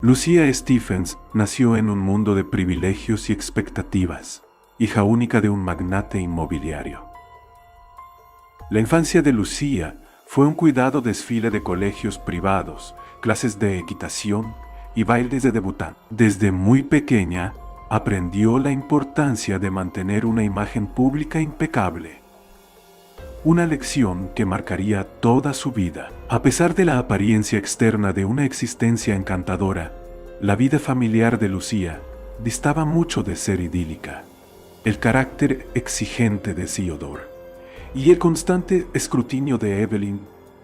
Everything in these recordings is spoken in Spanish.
Lucia Stephens nació en un mundo de privilegios y expectativas, hija única de un magnate inmobiliario. La infancia de Lucia fue un cuidado desfile de colegios privados, clases de equitación y bailes de debutante. Desde muy pequeña, aprendió la importancia de mantener una imagen pública impecable. Una lección que marcaría toda su vida. A pesar de la apariencia externa de una existencia encantadora, la vida familiar de Lucia distaba mucho de ser idílica. El carácter exigente de Theodore y el constante escrutinio de Evelyn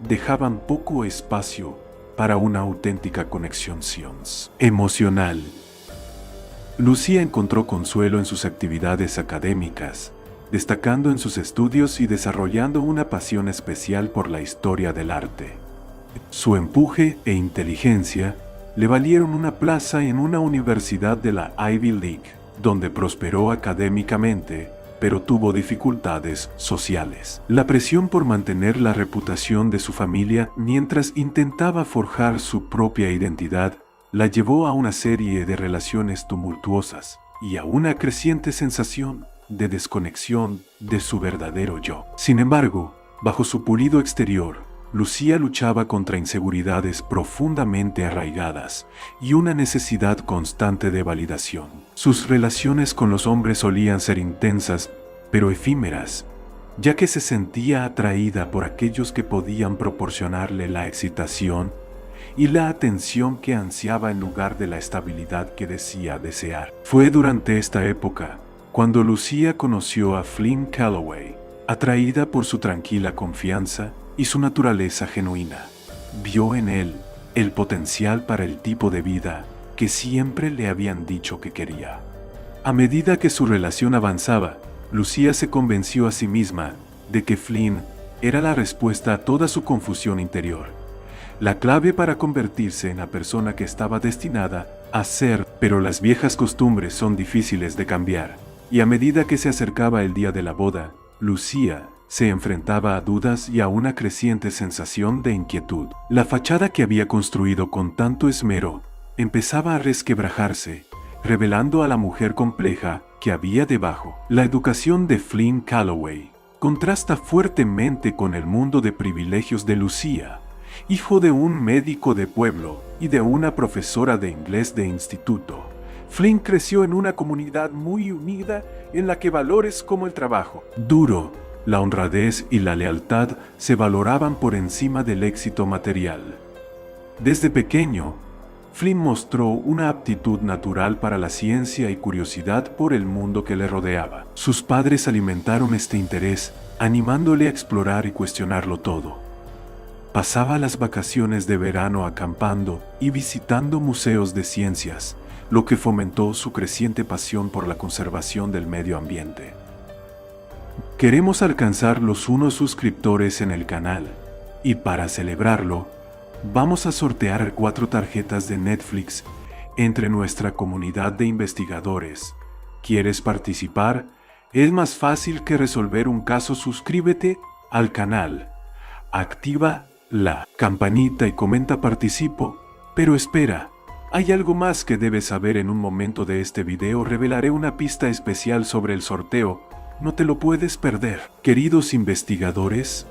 dejaban poco espacio para una auténtica conexión emocional. Lucia encontró consuelo en sus actividades académicas, destacando en sus estudios y desarrollando una pasión especial por la historia del arte. Su empuje e inteligencia le valieron una plaza en una universidad de la Ivy League, donde prosperó académicamente, pero tuvo dificultades sociales. La presión por mantener la reputación de su familia mientras intentaba forjar su propia identidad la llevó a una serie de relaciones tumultuosas y a una creciente sensación de desconexión de su verdadero yo. Sin embargo, bajo su pulido exterior, Lucia luchaba contra inseguridades profundamente arraigadas y una necesidad constante de validación. Sus relaciones con los hombres solían ser intensas, pero efímeras, ya que se sentía atraída por aquellos que podían proporcionarle la excitación y la atención que ansiaba en lugar de la estabilidad que decía desear. Fue durante esta época cuando Lucia conoció a Flynn Calloway, atraída por su tranquila confianza y su naturaleza genuina. Vio en él el potencial para el tipo de vida que siempre le habían dicho que quería. A medida que su relación avanzaba, Lucia se convenció a sí misma de que Flynn era la respuesta a toda su confusión interior, la clave para convertirse en la persona que estaba destinada a ser, pero las viejas costumbres son difíciles de cambiar. Y a medida que se acercaba el día de la boda, Lucia se enfrentaba a dudas y a una creciente sensación de inquietud. La fachada que había construido con tanto esmero empezaba a resquebrajarse, revelando a la mujer compleja que había debajo. La educación de Flynn Calloway contrasta fuertemente con el mundo de privilegios de Lucia, hijo de un médico de pueblo y de una profesora de inglés de instituto. Flynn creció en una comunidad muy unida en la que valores como el trabajo duro, la honradez y la lealtad se valoraban por encima del éxito material. Desde pequeño, Flynn mostró una aptitud natural para la ciencia y curiosidad por el mundo que le rodeaba. Sus padres alimentaron este interés, animándole a explorar y cuestionarlo todo. Pasaba las vacaciones de verano acampando y visitando museos de ciencias, lo que fomentó su creciente pasión por la conservación del medio ambiente. Queremos alcanzar los 1 suscriptores en el canal, y para celebrarlo, vamos a sortear 4 tarjetas de Netflix entre nuestra comunidad de investigadores. ¿Quieres participar? Es más fácil que resolver un caso. Suscríbete al canal, activa la campanita y comenta participo, pero espera. Hay algo más que debes saber. En un momento de este video revelaré una pista especial sobre el sorteo, no te lo puedes perder. Queridos investigadores,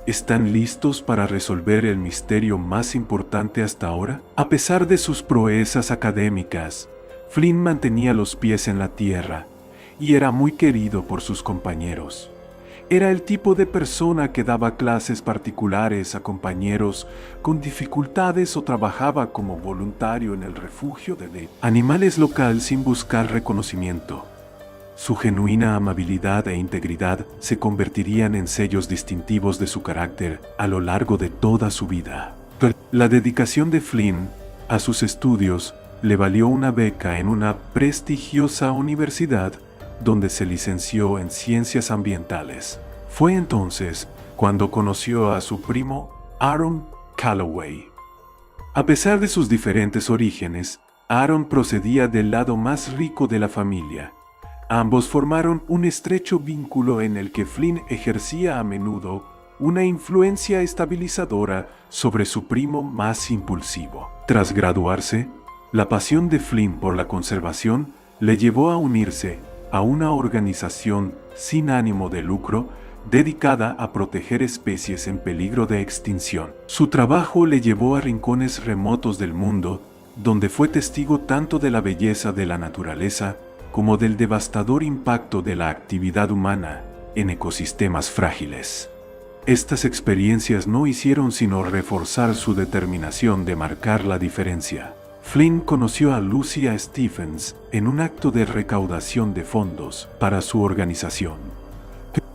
¿están listos para resolver el misterio más importante hasta ahora? A pesar de sus proezas académicas, Flynn mantenía los pies en la tierra y era muy querido por sus compañeros. Era el tipo de persona que daba clases particulares a compañeros con dificultades o trabajaba como voluntario en el refugio de animales local sin buscar reconocimiento. Su genuina amabilidad e integridad se convertirían en sellos distintivos de su carácter a lo largo de toda su vida. La dedicación de Flynn a sus estudios le valió una beca en una prestigiosa universidad donde se licenció en ciencias ambientales. Fue entonces cuando conoció a su primo Aaron Calloway. A pesar de sus diferentes orígenes, Aaron procedía del lado más rico de la familia. Ambos formaron un estrecho vínculo en el que Flynn ejercía a menudo una influencia estabilizadora sobre su primo más impulsivo. Tras graduarse, La pasión de Flynn por la conservación le llevó a unirse a una organización sin ánimo de lucro dedicada a proteger especies en peligro de extinción. Su trabajo le llevó a rincones remotos del mundo, donde fue testigo tanto de la belleza de la naturaleza como del devastador impacto de la actividad humana en ecosistemas frágiles. Estas experiencias no hicieron sino reforzar su determinación de marcar la diferencia. Flynn conoció a Lucia Stephens en un acto de recaudación de fondos para su organización.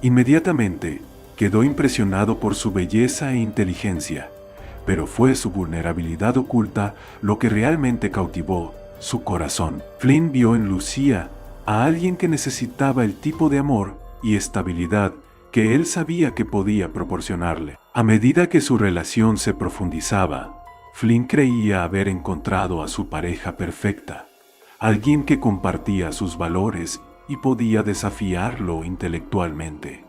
Inmediatamente quedó impresionado por su belleza e inteligencia, pero fue su vulnerabilidad oculta lo que realmente cautivó su corazón. Flynn vio en Lucia a alguien que necesitaba el tipo de amor y estabilidad que él sabía que podía proporcionarle. A medida que su relación se profundizaba, Flynn creía haber encontrado a su pareja perfecta, alguien que compartía sus valores y podía desafiarlo intelectualmente.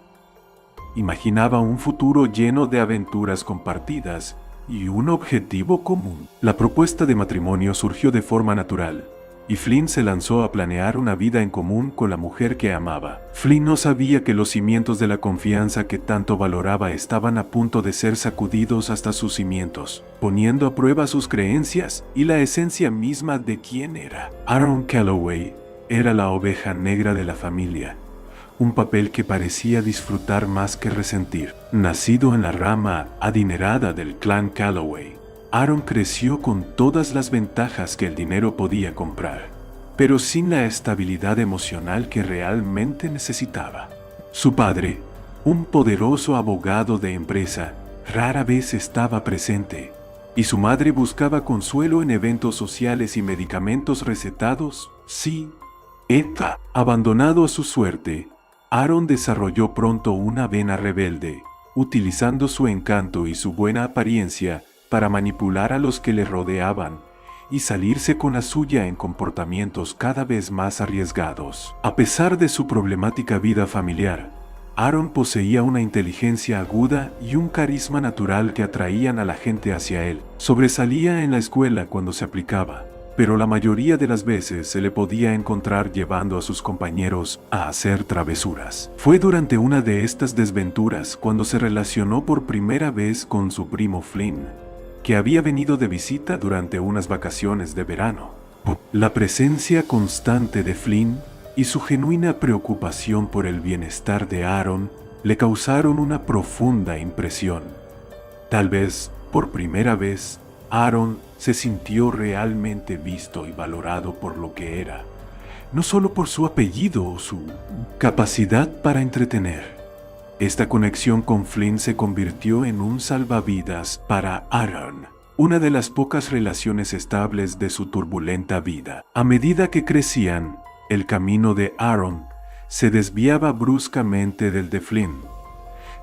Imaginaba un futuro lleno de aventuras compartidas y un objetivo común. La propuesta de matrimonio surgió de forma natural, y Flynn se lanzó a planear una vida en común con la mujer que amaba. Flynn no sabía que los cimientos de la confianza que tanto valoraba estaban a punto de ser sacudidos hasta sus cimientos, poniendo a prueba sus creencias y la esencia misma de quién era. Aaron Calloway era la oveja negra de la familia, un papel que parecía disfrutar más que resentir. Nacido en la rama adinerada del clan Calloway, Aaron creció con todas las ventajas que el dinero podía comprar, pero sin la estabilidad emocional que realmente necesitaba. Su padre, un poderoso abogado de empresa, rara vez estaba presente, y su madre buscaba consuelo en eventos sociales y medicamentos recetados, sí, ETA. Abandonado a su suerte, Aaron desarrolló pronto una vena rebelde, utilizando su encanto y su buena apariencia para manipular a los que le rodeaban y salirse con la suya en comportamientos cada vez más arriesgados. A pesar de su problemática vida familiar, Aaron poseía una inteligencia aguda y un carisma natural que atraían a la gente hacia él. Sobresalía en la escuela cuando se aplicaba, pero la mayoría de las veces se le podía encontrar llevando a sus compañeros a hacer travesuras. Fue durante una de estas desventuras cuando se relacionó por primera vez con su primo Flynn, que había venido de visita durante unas vacaciones de verano. La presencia constante de Flynn y su genuina preocupación por el bienestar de Aaron le causaron una profunda impresión. Tal vez, por primera vez, Aaron se sintió realmente visto y valorado por lo que era, no solo por su apellido o su capacidad para entretener. Esta conexión con Flynn se convirtió en un salvavidas para Aaron, una de las pocas relaciones estables de su turbulenta vida. A medida que crecían, el camino de Aaron se desviaba bruscamente del de Flynn.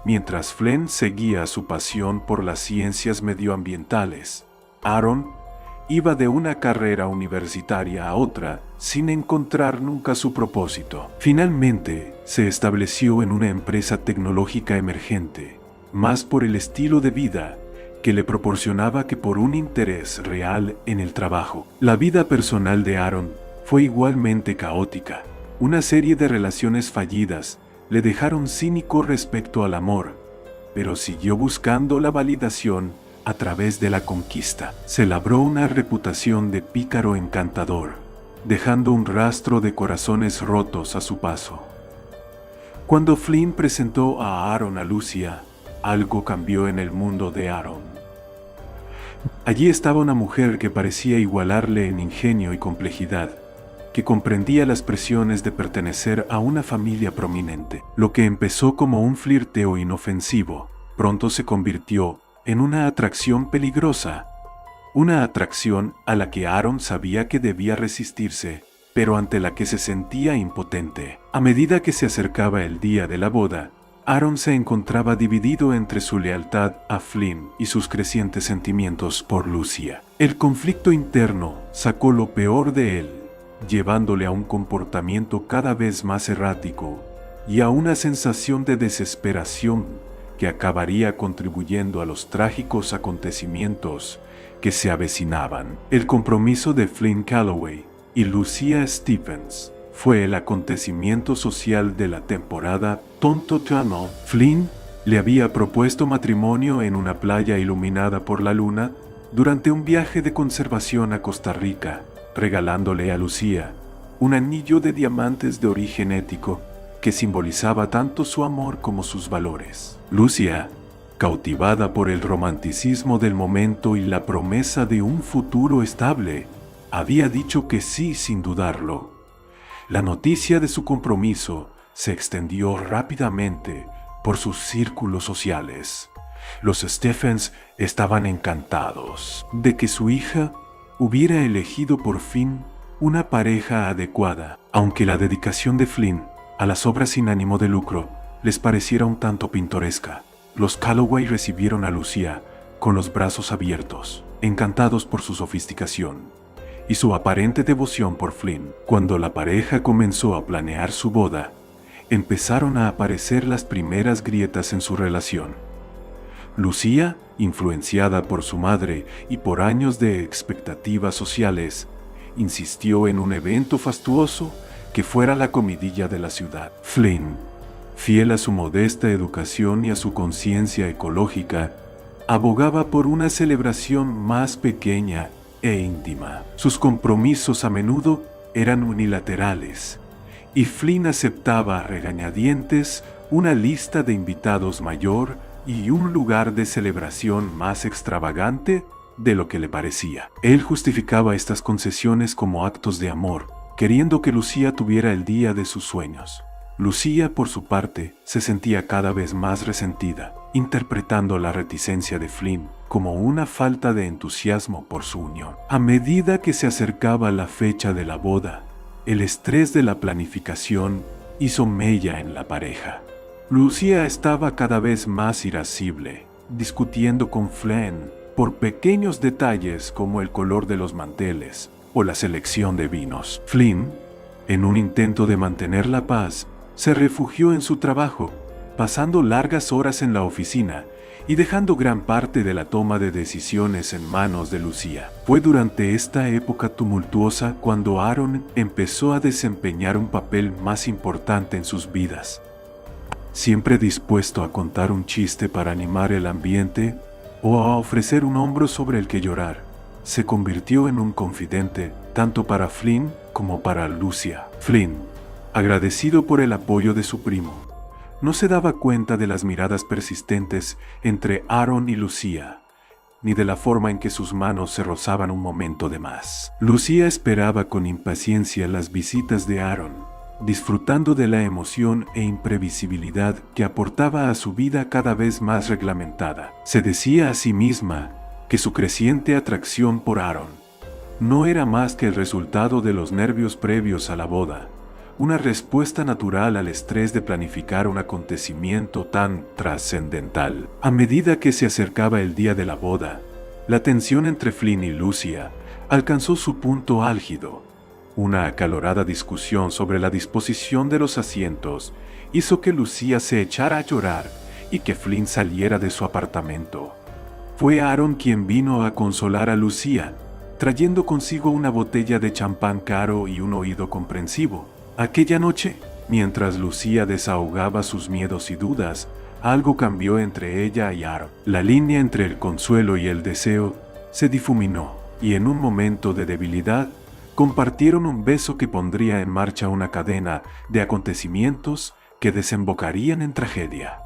Mientras Flynn seguía su pasión por las ciencias medioambientales, Aaron iba de una carrera universitaria a otra sin encontrar nunca su propósito. Finalmente, se estableció en una empresa tecnológica emergente, más por el estilo de vida que le proporcionaba que por un interés real en el trabajo. La vida personal de Aaron fue igualmente caótica. Una serie de relaciones fallidas le dejaron cínico respecto al amor, pero siguió buscando la validación a través de la conquista. Se labró una reputación de pícaro encantador, dejando un rastro de corazones rotos a su paso. Cuando Flynn presentó a Aaron a Lucia, algo cambió en el mundo de Aaron. Allí estaba una mujer que parecía igualarle en ingenio y complejidad, que comprendía las presiones de pertenecer a una familia prominente. Lo que empezó como un flirteo inofensivo, pronto se convirtió en una atracción peligrosa, una atracción a la que Aaron sabía que debía resistirse, pero ante la que se sentía impotente. A medida que se acercaba el día de la boda, Aaron se encontraba dividido entre su lealtad a Flynn y sus crecientes sentimientos por Lucia. El conflicto interno sacó lo peor de él, llevándole a un comportamiento cada vez más errático y a una sensación de desesperación que acabaría contribuyendo a los trágicos acontecimientos que se avecinaban. El compromiso de Flynn Calloway y Lucia Stephens fue el acontecimiento social de la temporada Tonto Tunnel. Flynn le había propuesto matrimonio en una playa iluminada por la luna durante un viaje de conservación a Costa Rica, regalándole a Lucia un anillo de diamantes de origen ético que simbolizaba tanto su amor como sus valores. Lucia, cautivada por el romanticismo del momento y la promesa de un futuro estable, había dicho que sí sin dudarlo. La noticia de su compromiso se extendió rápidamente por sus círculos sociales. Los Stephens estaban encantados de que su hija hubiera elegido por fin una pareja adecuada, aunque la dedicación de Flynn a las obras sin ánimo de lucro les pareciera un tanto pintoresca. Los Calloway recibieron a Lucia con los brazos abiertos, encantados por su sofisticación y su aparente devoción por Flynn. Cuando la pareja comenzó a planear su boda, empezaron a aparecer las primeras grietas en su relación. Lucia, influenciada por su madre y por años de expectativas sociales, insistió en un evento fastuoso que fuera la comidilla de la ciudad. Flynn, fiel a su modesta educación y a su conciencia ecológica, abogaba por una celebración más pequeña e íntima. Sus compromisos a menudo eran unilaterales, y Flynn aceptaba a regañadientes una lista de invitados mayor y un lugar de celebración más extravagante de lo que le parecía. Él justificaba estas concesiones como actos de amor, queriendo que Lucia tuviera el día de sus sueños. Lucia, por su parte, se sentía cada vez más resentida, interpretando la reticencia de Flynn como una falta de entusiasmo por su unión. A medida que se acercaba la fecha de la boda, el estrés de la planificación hizo mella en la pareja. Lucia estaba cada vez más irascible, discutiendo con Flynn por pequeños detalles como el color de los manteles o la selección de vinos. Flynn, en un intento de mantener la paz, se refugió en su trabajo, pasando largas horas en la oficina y dejando gran parte de la toma de decisiones en manos de Lucia. Fue durante esta época tumultuosa cuando Aaron empezó a desempeñar un papel más importante en sus vidas. Siempre dispuesto a contar un chiste para animar el ambiente o a ofrecer un hombro sobre el que llorar, se convirtió en un confidente tanto para Flynn como para Lucia. Flynn, agradecido por el apoyo de su primo, no se daba cuenta de las miradas persistentes entre Aaron y Lucia, ni de la forma en que sus manos se rozaban un momento de más. Lucia esperaba con impaciencia las visitas de Aaron, disfrutando de la emoción e imprevisibilidad que aportaba a su vida cada vez más reglamentada. Se decía a sí misma que su creciente atracción por Aaron no era más que el resultado de los nervios previos a la boda, una respuesta natural al estrés de planificar un acontecimiento tan trascendental. A medida que se acercaba el día de la boda, la tensión entre Flynn y Lucia alcanzó su punto álgido. Una acalorada discusión sobre la disposición de los asientos hizo que Lucia se echara a llorar y que Flynn saliera de su apartamento. Fue Aaron quien vino a consolar a Lucia, trayendo consigo una botella de champán caro y un oído comprensivo. Aquella noche, mientras Lucia desahogaba sus miedos y dudas, algo cambió entre ella y Aaron. La línea entre el consuelo y el deseo se difuminó, y en un momento de debilidad, compartieron un beso que pondría en marcha una cadena de acontecimientos que desembocarían en tragedia.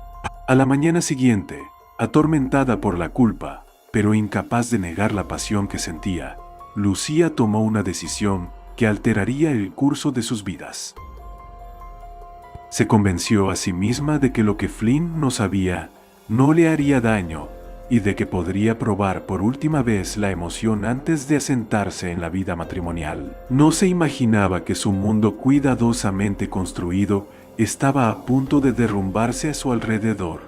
A la mañana siguiente, atormentada por la culpa, pero incapaz de negar la pasión que sentía, Lucia tomó una decisión que alteraría el curso de sus vidas. Se convenció a sí misma de que lo que Flynn no sabía no le haría daño y de que podría probar por última vez la emoción antes de asentarse en la vida matrimonial. No se imaginaba que su mundo cuidadosamente construido estaba a punto de derrumbarse a su alrededor.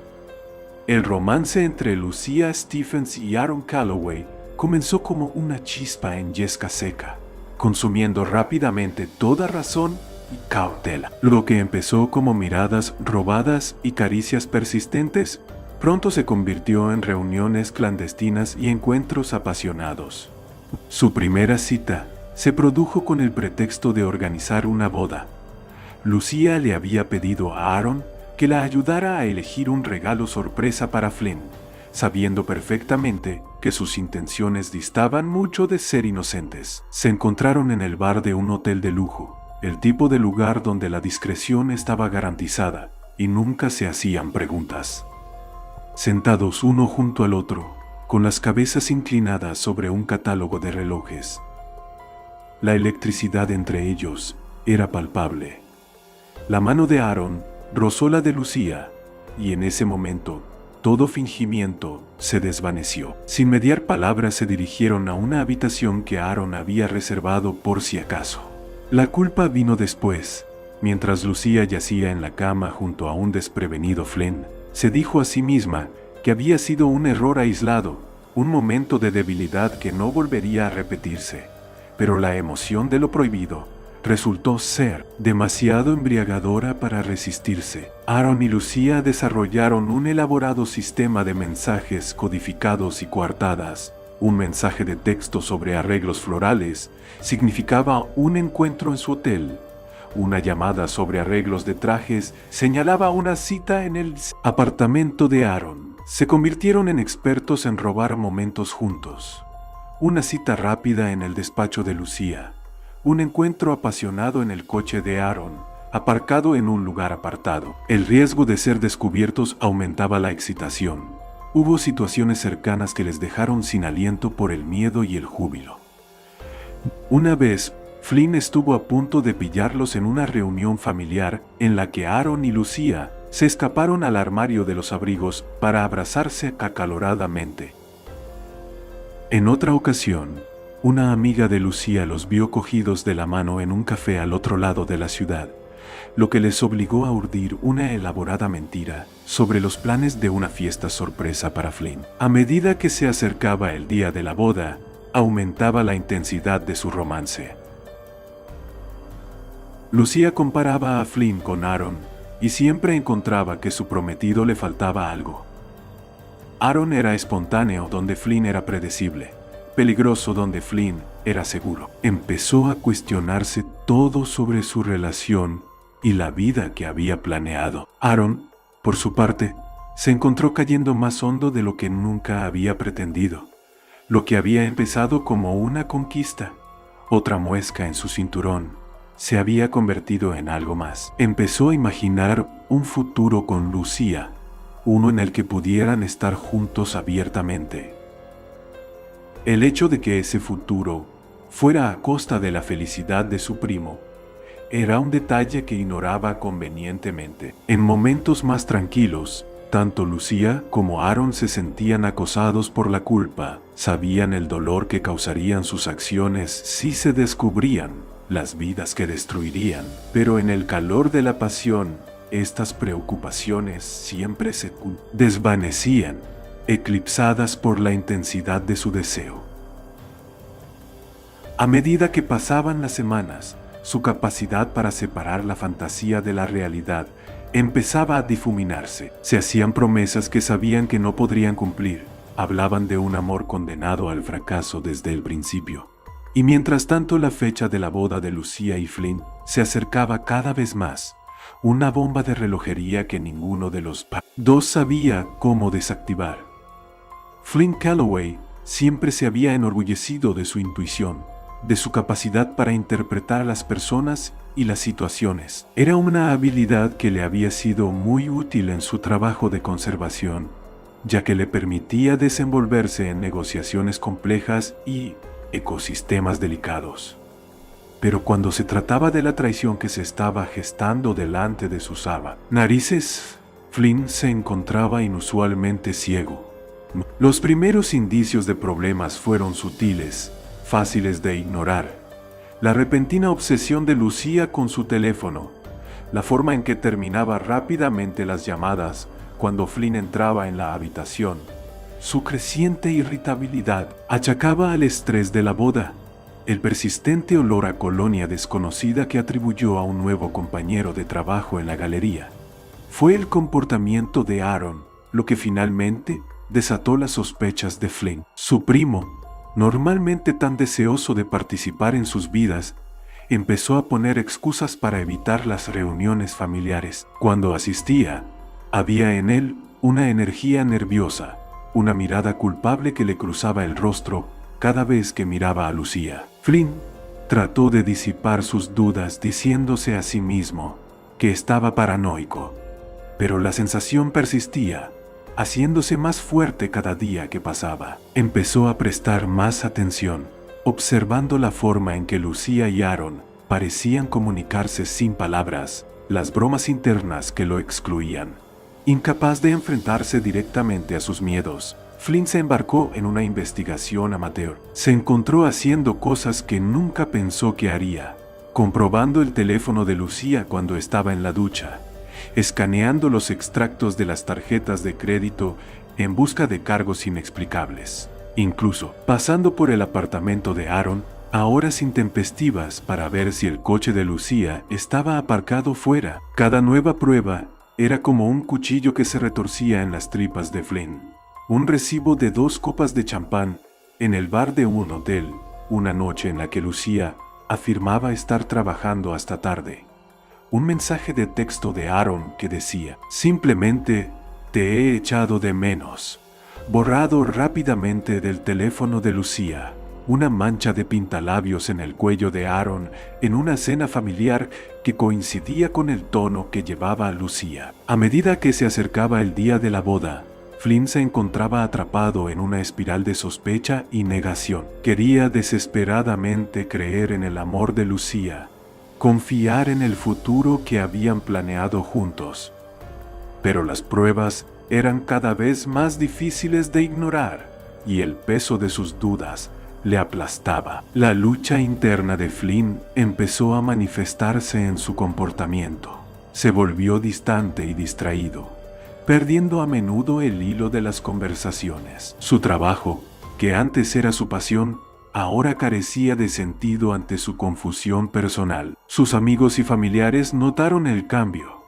El romance entre Lucia Stephens y Aaron Calloway comenzó como una chispa en yesca seca, consumiendo rápidamente toda razón y cautela. Lo que empezó como miradas robadas y caricias persistentes Pronto se convirtió en reuniones clandestinas y encuentros apasionados. Su primera cita se produjo con el pretexto de organizar una boda. Lucía le había pedido a Aaron que la ayudara a elegir un regalo sorpresa para Flynn, sabiendo perfectamente que sus intenciones distaban mucho de ser inocentes. Se encontraron en el bar de un hotel de lujo, el tipo de lugar donde la discreción estaba garantizada y nunca se hacían preguntas. Sentados uno junto al otro, con las cabezas inclinadas sobre un catálogo de relojes. La electricidad entre ellos era palpable. La mano de Aaron rozó la de Lucía, y en ese momento, todo fingimiento se desvaneció. Sin mediar palabras se dirigieron a una habitación que Aaron había reservado por si acaso. La culpa vino después. Mientras Lucía yacía en la cama junto a un desprevenido Flynn, se dijo a sí misma que había sido un error aislado, un momento de debilidad que no volvería a repetirse. Pero la emoción de lo prohibido resultó ser demasiado embriagadora para resistirse. Aaron y Lucía desarrollaron un elaborado sistema de mensajes codificados y coartadas. Un mensaje de texto sobre arreglos florales significaba un encuentro en su hotel. Una llamada sobre arreglos de trajes señalaba una cita en el apartamento de Aaron. Se convirtieron en expertos en robar momentos juntos. Una cita rápida en el despacho de Lucía. Un encuentro apasionado en el coche de Aaron, aparcado en un lugar apartado. El riesgo de ser descubiertos aumentaba la excitación. Hubo situaciones cercanas que les dejaron sin aliento por el miedo y el júbilo. Una vez, Flynn estuvo a punto de pillarlos en una reunión familiar en la que Aaron y Lucía se escaparon al armario de los abrigos para abrazarse acaloradamente. En otra ocasión, una amiga de Lucía los vio cogidos de la mano en un café al otro lado de la ciudad, lo que les obligó a urdir una elaborada mentira sobre los planes de una fiesta sorpresa para Flynn. A medida que se acercaba el día de la boda, aumentaba la intensidad de su romance. Lucía comparaba a Flynn con Aaron y siempre encontraba que su prometido le faltaba algo. Aaron era espontáneo donde Flynn era predecible, peligroso donde Flynn era seguro. Empezó a cuestionarse todo sobre su relación y la vida que había planeado. Aaron, por su parte, se encontró cayendo más hondo de lo que nunca había pretendido. Lo que había empezado como una conquista, otra muesca en su cinturón, se había convertido en algo más. Empezó a imaginar un futuro con Lucía, uno en el que pudieran estar juntos abiertamente. El hecho de que ese futuro fuera a costa de la felicidad de su primo era un detalle que ignoraba convenientemente. En momentos más tranquilos, tanto Lucía como Aaron se sentían acosados por la culpa, sabían el dolor que causarían sus acciones si se descubrían, las vidas que destruirían. Pero en el calor de la pasión, estas preocupaciones siempre se desvanecían, eclipsadas por la intensidad de su deseo. A medida que pasaban las semanas, su capacidad para separar la fantasía de la realidad empezaba a difuminarse. Se hacían promesas que sabían que no podrían cumplir. Hablaban de un amor condenado al fracaso desde el principio. Y mientras tanto la fecha de la boda de Lucía y Flynn se acercaba cada vez más. Una bomba de relojería que ninguno de los dos sabía cómo desactivar. Flynn Calloway siempre se había enorgullecido de su intuición, de su capacidad para interpretar a las personas y las situaciones. Era una habilidad que le había sido muy útil en su trabajo de conservación, ya que le permitía desenvolverse en negociaciones complejas y ecosistemas delicados. Pero cuando se trataba de la traición que se estaba gestando delante de sus narices, Flynn se encontraba inusualmente ciego. Los primeros indicios de problemas fueron sutiles, fáciles de ignorar. La repentina obsesión de Lucía con su teléfono, la forma en que terminaba rápidamente las llamadas cuando Flynn entraba en la habitación, su creciente irritabilidad achacaba al estrés de la boda, el persistente olor a colonia desconocida que atribuyó a un nuevo compañero de trabajo en la galería. Fue el comportamiento de Aaron lo que finalmente desató las sospechas de Flynn. Su primo, normalmente tan deseoso de participar en sus vidas, empezó a poner excusas para evitar las reuniones familiares. Cuando asistía, había en él una energía nerviosa, una mirada culpable que le cruzaba el rostro cada vez que miraba a Lucía. Flynn trató de disipar sus dudas diciéndose a sí mismo que estaba paranoico, pero la sensación persistía, haciéndose más fuerte cada día que pasaba. Empezó a prestar más atención, observando la forma en que Lucía y Aaron parecían comunicarse sin palabras, las bromas internas que lo excluían. Incapaz de enfrentarse directamente a sus miedos, Flynn se embarcó en una investigación amateur. Se encontró haciendo cosas que nunca pensó que haría, comprobando el teléfono de Lucía cuando estaba en la ducha, escaneando los extractos de las tarjetas de crédito en busca de cargos inexplicables, incluso pasando por el apartamento de Aaron a horas intempestivas para ver si el coche de Lucía estaba aparcado fuera. Cada nueva prueba era como un cuchillo que se retorcía en las tripas de Flynn. Un recibo de 2 copas de champán en el bar de un hotel, una noche en la que Lucía afirmaba estar trabajando hasta tarde. Un mensaje de texto de Aaron que decía: simplemente te he echado de menos. Borrado rápidamente del teléfono de Lucía. Una mancha de pintalabios en el cuello de Aaron en una cena familiar que coincidía con el tono que llevaba Lucía. A medida que se acercaba el día de la boda, Flynn se encontraba atrapado en una espiral de sospecha y negación. Quería desesperadamente creer en el amor de Lucía, confiar en el futuro que habían planeado juntos. Pero las pruebas eran cada vez más difíciles de ignorar, y el peso de sus dudas le aplastaba. La lucha interna de Flynn empezó a manifestarse en su comportamiento. Se volvió distante y distraído, perdiendo a menudo el hilo de las conversaciones. Su trabajo, que antes era su pasión, ahora carecía de sentido ante su confusión personal. Sus amigos y familiares notaron el cambio,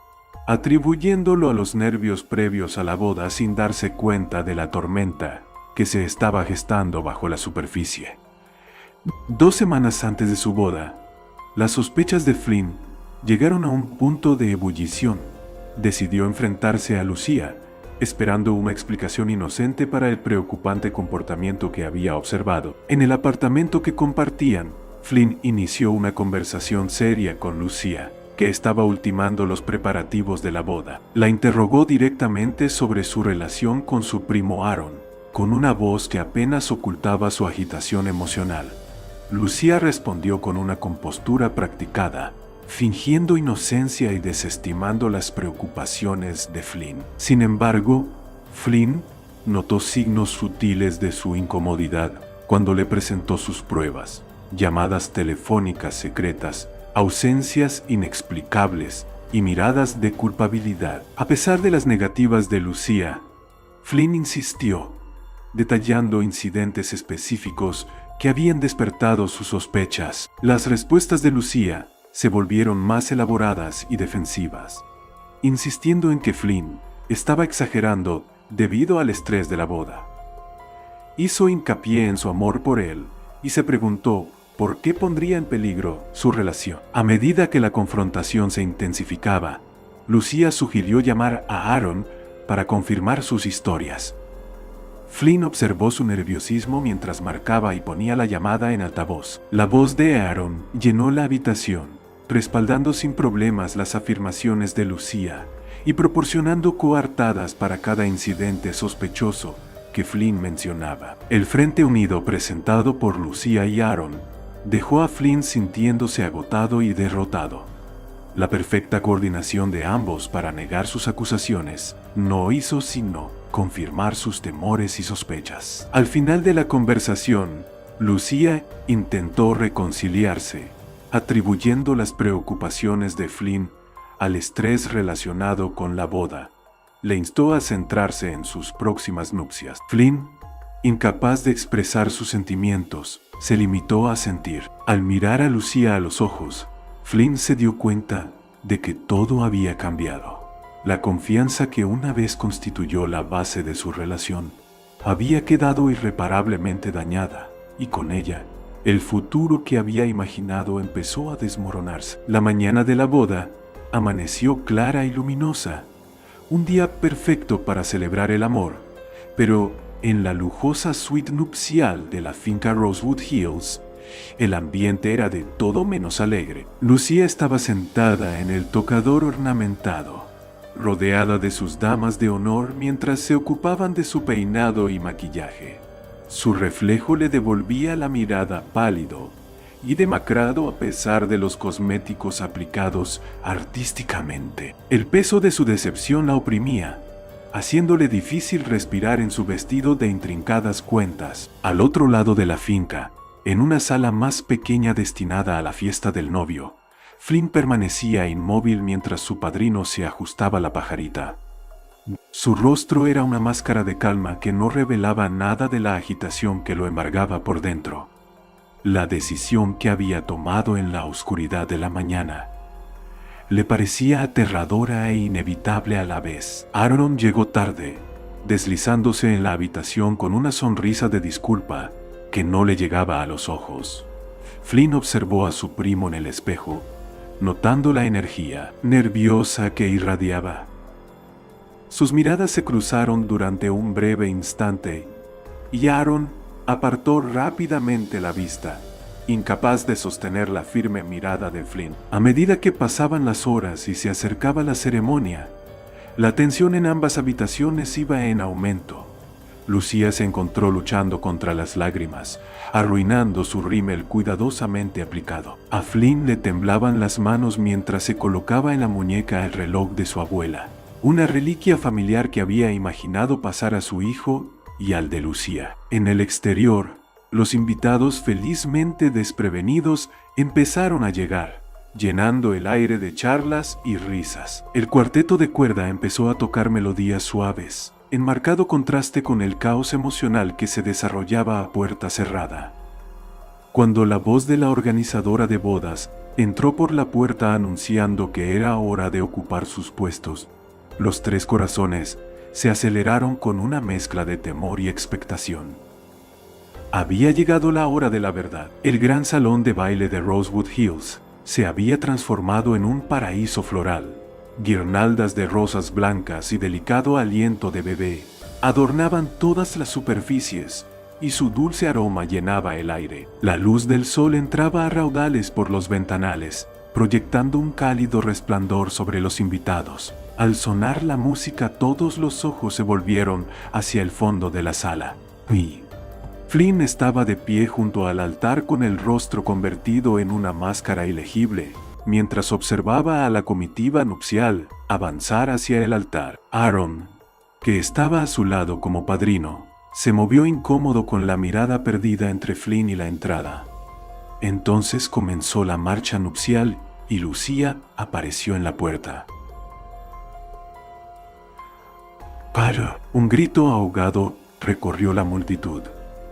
atribuyéndolo a los nervios previos a la boda sin darse cuenta de la tormenta que se estaba gestando bajo la superficie. 2 semanas antes de su boda, las sospechas de Flynn llegaron a un punto de ebullición. Decidió enfrentarse a Lucía, esperando una explicación inocente para el preocupante comportamiento que había observado. En el apartamento que compartían, Flynn inició una conversación seria con Lucía, que estaba ultimando los preparativos de la boda. La interrogó directamente sobre su relación con su primo Aaron, con una voz que apenas ocultaba su agitación emocional. Lucía respondió con una compostura practicada, fingiendo inocencia y desestimando las preocupaciones de Flynn. Sin embargo, Flynn notó signos sutiles de su incomodidad cuando le presentó sus pruebas: llamadas telefónicas secretas, ausencias inexplicables y miradas de culpabilidad. A pesar de las negativas de Lucía, Flynn insistió, detallando incidentes específicos que habían despertado sus sospechas. Las respuestas de Lucía se volvieron más elaboradas y defensivas, insistiendo en que Flynn estaba exagerando debido al estrés de la boda. Hizo hincapié en su amor por él y se preguntó por qué pondría en peligro su relación. A medida que la confrontación se intensificaba, Lucía sugirió llamar a Aaron para confirmar sus historias. Flynn observó su nerviosismo mientras marcaba y ponía la llamada en altavoz. La voz de Aaron llenó la habitación, respaldando sin problemas las afirmaciones de Lucía y proporcionando coartadas para cada incidente sospechoso que Flynn mencionaba. El Frente Unido presentado por Lucía y Aaron dejó a Flynn sintiéndose agotado y derrotado. La perfecta coordinación de ambos para negar sus acusaciones no hizo sino confirmar sus temores y sospechas. Al final de la conversación, Lucía intentó reconciliarse, atribuyendo las preocupaciones de Flynn al estrés relacionado con la boda. Le instó a centrarse en sus próximas nupcias. Flynn, incapaz de expresar sus sentimientos, se limitó a sentir. Al mirar a Lucía a los ojos, Flynn se dio cuenta de que todo había cambiado. La confianza que una vez constituyó la base de su relación había quedado irreparablemente dañada, y con ella, el futuro que había imaginado empezó a desmoronarse. La mañana de la boda amaneció clara y luminosa, un día perfecto para celebrar el amor, pero en la lujosa suite nupcial de la finca Rosewood Hills, el ambiente era de todo menos alegre. Lucía estaba sentada en el tocador ornamentado, rodeada de sus damas de honor mientras se ocupaban de su peinado y maquillaje. Su reflejo le devolvía la mirada pálido y demacrado a pesar de los cosméticos aplicados artísticamente. El peso de su decepción la oprimía, haciéndole difícil respirar en su vestido de intrincadas cuentas. Al otro lado de la finca, en una sala más pequeña destinada a la fiesta del novio, Flynn permanecía inmóvil mientras su padrino se ajustaba la pajarita. Su rostro era una máscara de calma que no revelaba nada de la agitación que lo embargaba por dentro. La decisión que había tomado en la oscuridad de la mañana le parecía aterradora e inevitable a la vez. Aaron llegó tarde, deslizándose en la habitación con una sonrisa de disculpa que no le llegaba a los ojos. Flynn observó a su primo en el espejo, notando la energía nerviosa que irradiaba. Sus miradas se cruzaron durante un breve instante, y Aaron apartó rápidamente la vista, incapaz de sostener la firme mirada de Flynn. A medida que pasaban las horas y se acercaba la ceremonia, la tensión en ambas habitaciones iba en aumento. Lucía se encontró luchando contra las lágrimas, arruinando su rímel cuidadosamente aplicado. A Flynn le temblaban las manos mientras se colocaba en la muñeca el reloj de su abuela, una reliquia familiar que había imaginado pasar a su hijo y al de Lucía. En el exterior, los invitados felizmente desprevenidos empezaron a llegar, llenando el aire de charlas y risas. El cuarteto de cuerda empezó a tocar melodías suaves, en marcado contraste con el caos emocional que se desarrollaba a puerta cerrada. Cuando la voz de la organizadora de bodas entró por la puerta anunciando que era hora de ocupar sus puestos, los tres corazones se aceleraron con una mezcla de temor y expectación. Había llegado la hora de la verdad. El gran salón de baile de Rosewood Hills se había transformado en un paraíso floral. Guirnaldas de rosas blancas y delicado aliento de bebé adornaban todas las superficies, y su dulce aroma llenaba el aire. La luz del sol entraba a raudales por los ventanales, proyectando un cálido resplandor sobre los invitados. Al sonar la música, todos los ojos se volvieron hacia el fondo de la sala. Flynn estaba de pie junto al altar con el rostro convertido en una máscara ilegible, mientras observaba a la comitiva nupcial avanzar hacia el altar. Aaron, que estaba a su lado como padrino, se movió incómodo con la mirada perdida entre Flynn y la entrada. Entonces comenzó la marcha nupcial y Lucía apareció en la puerta. ¡Para! Un grito ahogado recorrió la multitud.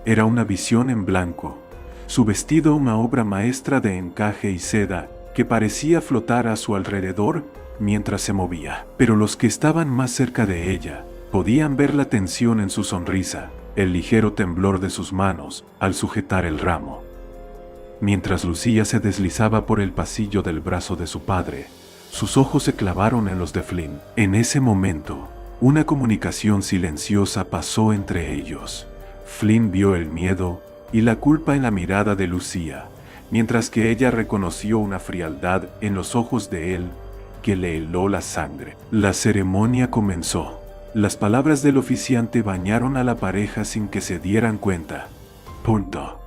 Era una visión en blanco, su vestido una obra maestra de encaje y seda que parecía flotar a su alrededor mientras se movía. Pero los que estaban más cerca de ella podían ver la tensión en su sonrisa, el ligero temblor de sus manos al sujetar el ramo. Mientras Lucía se deslizaba por el pasillo del brazo de su padre, sus ojos se clavaron en los de Flynn. En ese momento, una comunicación silenciosa pasó entre ellos. Flynn vio el miedo y la culpa en la mirada de Lucía, mientras que ella reconoció una frialdad en los ojos de él que le heló la sangre. La ceremonia comenzó. Las palabras del oficiante bañaron a la pareja sin que se dieran cuenta. Punto.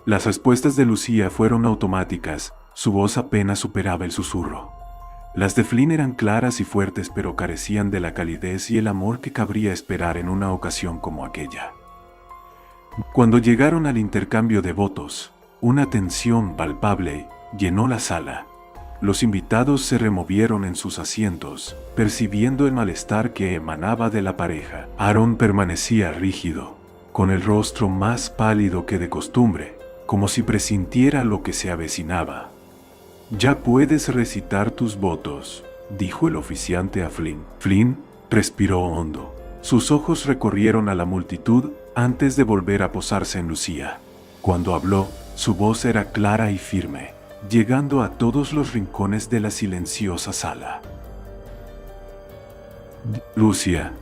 Las respuestas de Lucía fueron automáticas, su voz apenas superaba el susurro. Las de Flynn eran claras y fuertes, pero carecían de la calidez y el amor que cabría esperar en una ocasión como aquella. Cuando llegaron al intercambio de votos, una tensión palpable llenó la sala. Los invitados se removieron en sus asientos, percibiendo el malestar que emanaba de la pareja. Aaron permanecía rígido, con el rostro más pálido que de costumbre, como si presintiera lo que se avecinaba. «Ya puedes recitar tus votos», dijo el oficiante a Flynn. Flynn respiró hondo. Sus ojos recorrieron a la multitud antes de volver a posarse en Lucía. Cuando habló, su voz era clara y firme, llegando a todos los rincones de la silenciosa sala. Lucía,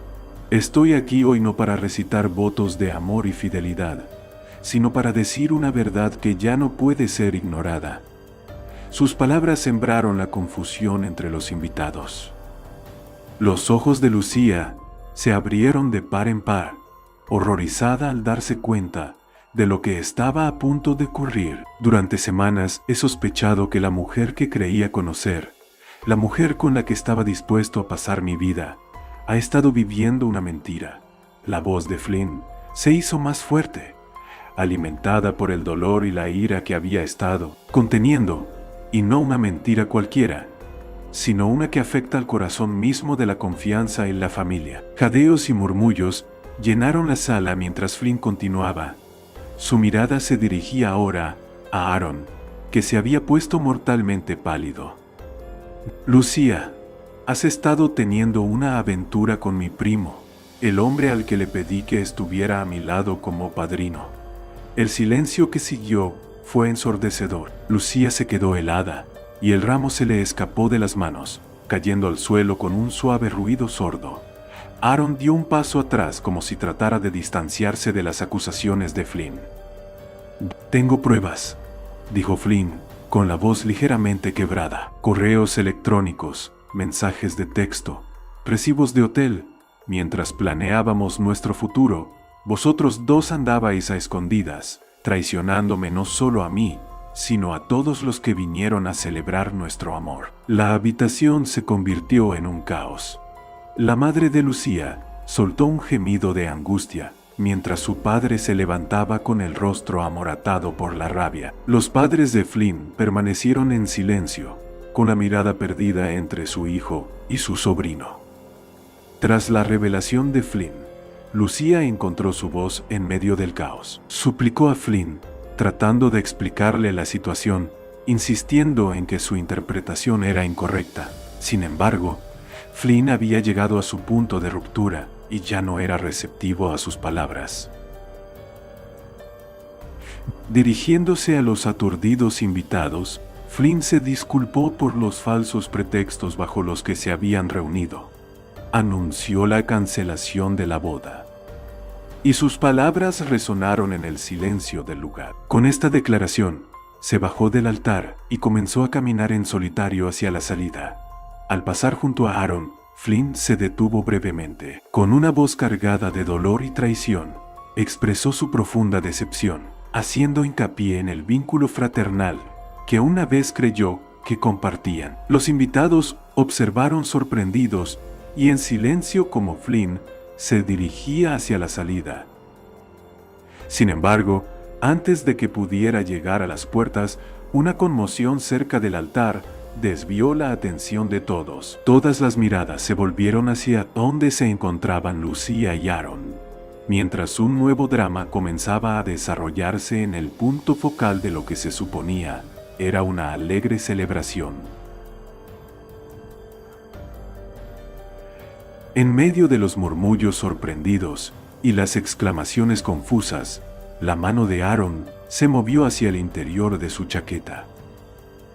estoy aquí hoy no para recitar votos de amor y fidelidad, sino para decir una verdad que ya no puede ser ignorada. Sus palabras sembraron la confusión entre los invitados. Los ojos de Lucía se abrieron de par en par, horrorizada al darse cuenta de lo que estaba a punto de ocurrir. Durante semanas he sospechado que la mujer que creía conocer, la mujer con la que estaba dispuesto a pasar mi vida, ha estado viviendo una mentira. La voz de Flynn se hizo más fuerte, alimentada por el dolor y la ira que había estado conteniendo, y no una mentira cualquiera, sino una que afecta al corazón mismo de la confianza en la familia. Jadeos y murmullos llenaron la sala mientras Flynn continuaba. Su mirada se dirigía ahora a Aaron, que se había puesto mortalmente pálido. Lucía, has estado teniendo una aventura con mi primo, el hombre al que le pedí que estuviera a mi lado como padrino. El silencio que siguió fue ensordecedor. Lucía se quedó helada, y el ramo se le escapó de las manos, cayendo al suelo con un suave ruido sordo. Aaron dio un paso atrás como si tratara de distanciarse de las acusaciones de Flynn. «Tengo pruebas», dijo Flynn, con la voz ligeramente quebrada. «Correos electrónicos, mensajes de texto, recibos de hotel. Mientras planeábamos nuestro futuro, vosotros dos andabais a escondidas, traicionándome no solo a mí, sino a todos los que vinieron a celebrar nuestro amor». La habitación se convirtió en un caos. La madre de Lucía soltó un gemido de angustia, mientras su padre se levantaba con el rostro amoratado por la rabia. Los padres de Flynn permanecieron en silencio, con la mirada perdida entre su hijo y su sobrino. Tras la revelación de Flynn, Lucía encontró su voz en medio del caos. Suplicó a Flynn, tratando de explicarle la situación, insistiendo en que su interpretación era incorrecta. Sin embargo, Flynn había llegado a su punto de ruptura y ya no era receptivo a sus palabras. Dirigiéndose a los aturdidos invitados, Flynn se disculpó por los falsos pretextos bajo los que se habían reunido. Anunció la cancelación de la boda, y sus palabras resonaron en el silencio del lugar. Con esta declaración, se bajó del altar y comenzó a caminar en solitario hacia la salida. Al pasar junto a Aaron, Flynn se detuvo brevemente. Con una voz cargada de dolor y traición, expresó su profunda decepción, haciendo hincapié en el vínculo fraternal que una vez creyó que compartían. Los invitados observaron sorprendidos y en silencio como Flynn se dirigía hacia la salida. Sin embargo, antes de que pudiera llegar a las puertas, una conmoción cerca del altar desvió la atención de todos. Todas las miradas se volvieron hacia donde se encontraban Lucía y Aaron, mientras un nuevo drama comenzaba a desarrollarse en el punto focal de lo que se suponía era una alegre celebración. En medio de los murmullos sorprendidos y las exclamaciones confusas, la mano de Aaron se movió hacia el interior de su chaqueta.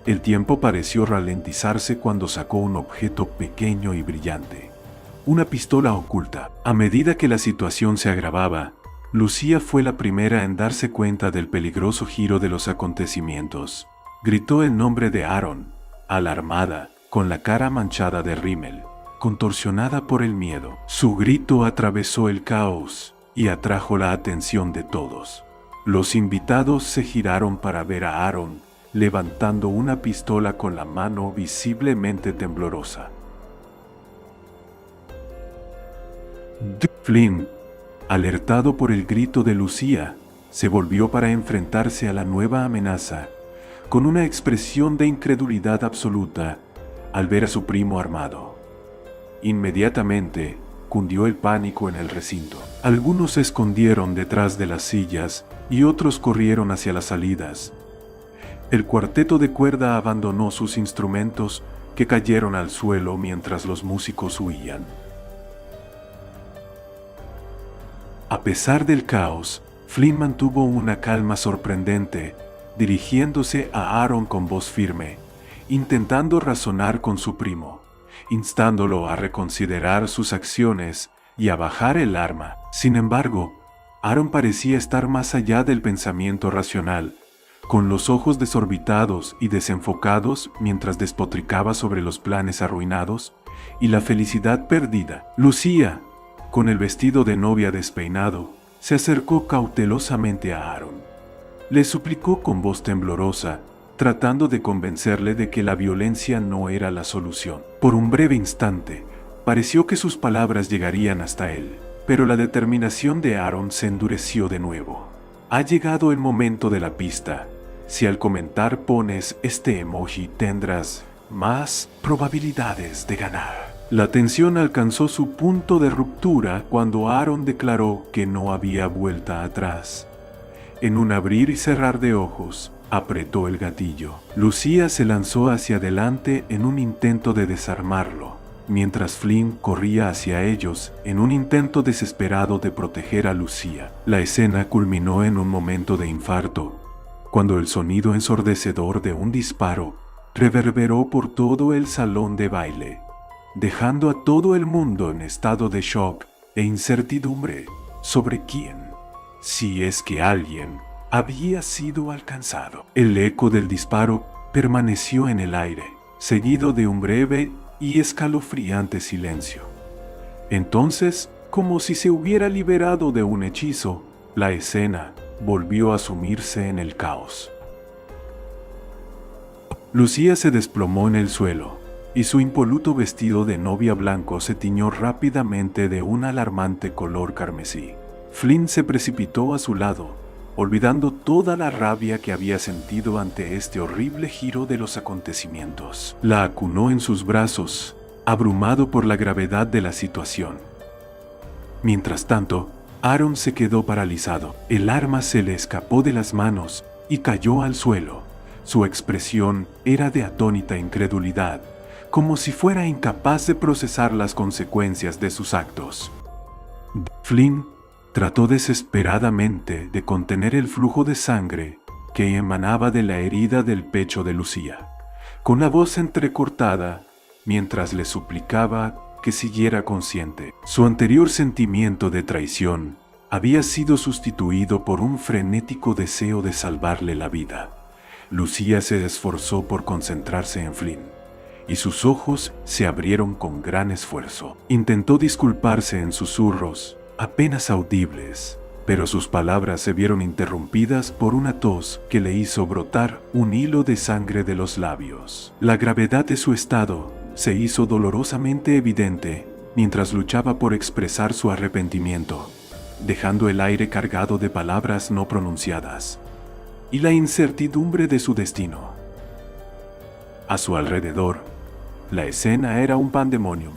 El tiempo pareció ralentizarse cuando sacó un objeto pequeño y brillante, una pistola oculta. A medida que la situación se agravaba, Lucía fue la primera en darse cuenta del peligroso giro de los acontecimientos. Gritó el nombre de Aaron, alarmada, con la cara manchada de rímel, contorsionada por el miedo. Su grito atravesó el caos y atrajo la atención de todos. Los invitados se giraron para ver a Aaron, levantando una pistola con la mano visiblemente temblorosa. Flynn, alertado por el grito de Lucía, se volvió para enfrentarse a la nueva amenaza, con una expresión de incredulidad absoluta al ver a su primo armado. Inmediatamente, cundió el pánico en el recinto. Algunos se escondieron detrás de las sillas y otros corrieron hacia las salidas. El cuarteto de cuerda abandonó sus instrumentos que cayeron al suelo mientras los músicos huían. A pesar del caos, Flynn mantuvo una calma sorprendente, dirigiéndose a Aaron con voz firme, intentando razonar con su primo, instándolo a reconsiderar sus acciones y a bajar el arma. Sin embargo, Aaron parecía estar más allá del pensamiento racional, con los ojos desorbitados y desenfocados mientras despotricaba sobre los planes arruinados y la felicidad perdida. Lucía, con el vestido de novia despeinado, se acercó cautelosamente a Aaron. Le suplicó con voz temblorosa, tratando de convencerle de que la violencia no era la solución. Por un breve instante, pareció que sus palabras llegarían hasta él, pero la determinación de Aaron se endureció de nuevo. Ha llegado el momento de la pista. Si al comentar pones este emoji tendrás más probabilidades de ganar. La tensión alcanzó su punto de ruptura cuando Aaron declaró que no había vuelta atrás. En un abrir y cerrar de ojos, apretó el gatillo. Lucía se lanzó hacia adelante en un intento de desarmarlo, mientras Flynn corría hacia ellos en un intento desesperado de proteger a Lucía. La escena culminó en un momento de infarto, cuando el sonido ensordecedor de un disparo reverberó por todo el salón de baile, dejando a todo el mundo en estado de shock e incertidumbre sobre quién, si es que alguien, había sido alcanzado. El eco del disparo permaneció en el aire, seguido de un breve y escalofriante silencio. Entonces, como si se hubiera liberado de un hechizo, la escena volvió a sumirse en el caos. Lucía se desplomó en el suelo, y su impoluto vestido de novia blanco se tiñó rápidamente de un alarmante color carmesí. Flynn se precipitó a su lado, olvidando toda la rabia que había sentido ante este horrible giro de los acontecimientos. La acunó en sus brazos, abrumado por la gravedad de la situación. Mientras tanto, Aaron se quedó paralizado. El arma se le escapó de las manos y cayó al suelo. Su expresión era de atónita incredulidad, como si fuera incapaz de procesar las consecuencias de sus actos. Flynn trató desesperadamente de contener el flujo de sangre que emanaba de la herida del pecho de Lucía, con la voz entrecortada, mientras le suplicaba que siguiera consciente. Su anterior sentimiento de traición había sido sustituido por un frenético deseo de salvarle la vida. Lucía se esforzó por concentrarse en Flynn, y sus ojos se abrieron con gran esfuerzo. Intentó disculparse en susurros, apenas audibles, pero sus palabras se vieron interrumpidas por una tos que le hizo brotar un hilo de sangre de los labios. La gravedad de su estado se hizo dolorosamente evidente mientras luchaba por expresar su arrepentimiento, dejando el aire cargado de palabras no pronunciadas y la incertidumbre de su destino. A su alrededor, la escena era un pandemonium.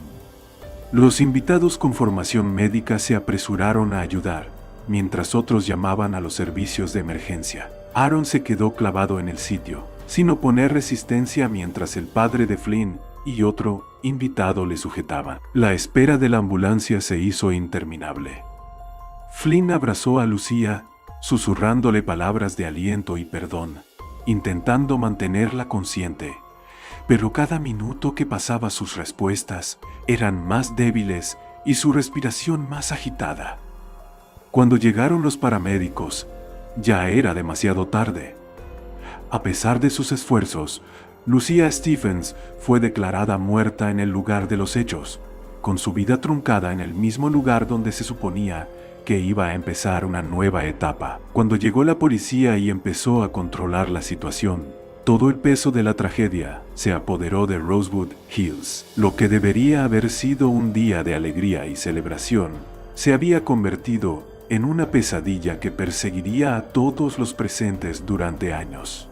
Los invitados con formación médica se apresuraron a ayudar, mientras otros llamaban a los servicios de emergencia. Aaron se quedó clavado en el sitio, sin oponer resistencia mientras el padre de Flynn y otro invitado le sujetaban. La espera de la ambulancia se hizo interminable. Flynn abrazó a Lucía, susurrándole palabras de aliento y perdón, intentando mantenerla consciente. Pero cada minuto que pasaba sus respuestas eran más débiles y su respiración más agitada. Cuando llegaron los paramédicos, ya era demasiado tarde. A pesar de sus esfuerzos, Lucía Stephens fue declarada muerta en el lugar de los hechos, con su vida truncada en el mismo lugar donde se suponía que iba a empezar una nueva etapa. Cuando llegó la policía y empezó a controlar la situación, todo el peso de la tragedia se apoderó de Rosewood Hills. Lo que debería haber sido un día de alegría y celebración, se había convertido en una pesadilla que perseguiría a todos los presentes durante años.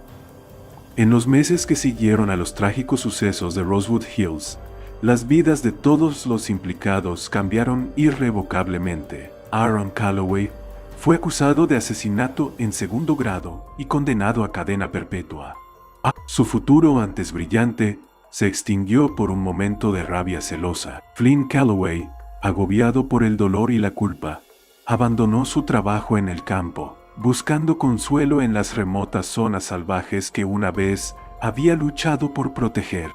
En los meses que siguieron a los trágicos sucesos de Rosewood Hills, las vidas de todos los implicados cambiaron irrevocablemente. Aaron Calloway fue acusado de asesinato en segundo grado y condenado a cadena perpetua. Su futuro antes brillante se extinguió por un momento de rabia celosa. Flynn Calloway, agobiado por el dolor y la culpa, abandonó su trabajo en el campo, buscando consuelo en las remotas zonas salvajes que una vez había luchado por proteger.